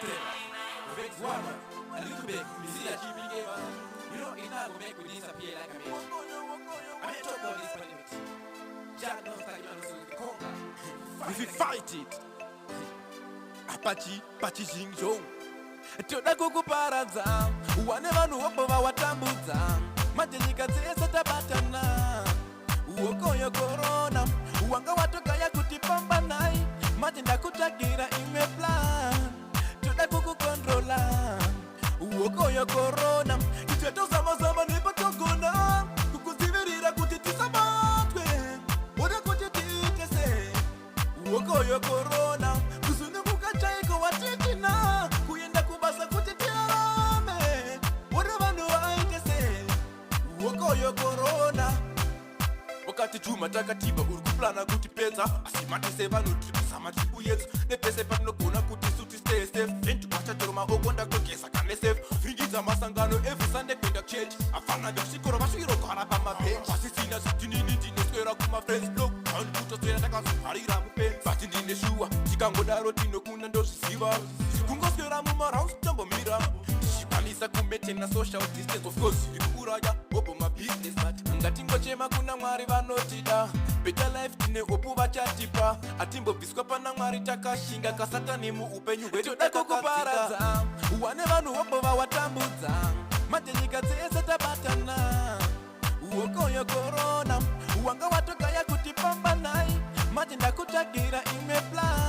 Fix one, a little bit. You see that you gave us. You know, it's not going to make me disappear like a man. I mean, talk about this pandemic. Jack knows that you're not the conga. If you fight it, Apache Jingjong. Toda kukuparadza wane vanhu vopo vawatambudza majenyika dzese tabatana uokoyo korona wanga watogaya kuti pambanai mati ndakutagira imwe plan toda kukukontrola uokoyo korona titetozamazama nepatogona kukudzivirira kuti tisabatwe oda kuti tiitese uokoyo korona kuzunguka chaiko watitina kuyenda kubasa kuti tiarame oda vanhu vaitese uokoyo korona wakati chuma takatiba uri kuplana kuti pedza asi matese vanhu tiri kuzama tiri kuyedza nepese patinogona kuti suti stay safe entikwatatoro maoko ndakutogeza kane safe vhingidza masangano every sunday kuenda kuchechi afana ndasvikoro vasvikirogara pamabhenji asisina zitinini ndinoswera kumafriends lockdown kutoswera takazobharira mupenzi bati ndine shuwa tikangodaro tinokunda ndozviziva kungoswera mumarhouse tombomira tichikwanisa kumaintaina social distance of course iri kuuraya opo mabusiness but ngatingochema kuna mwari vanotida better life tine opu vachatipa atimbobviswa pana mwari takashinga kasatani muupenyu hwedu kukuparadza wane vanhu vopo vawatambudza majenyika dzese tabatana uokoyo korona wanga watogaya kuti pambanai mati ndakutagira imwe plan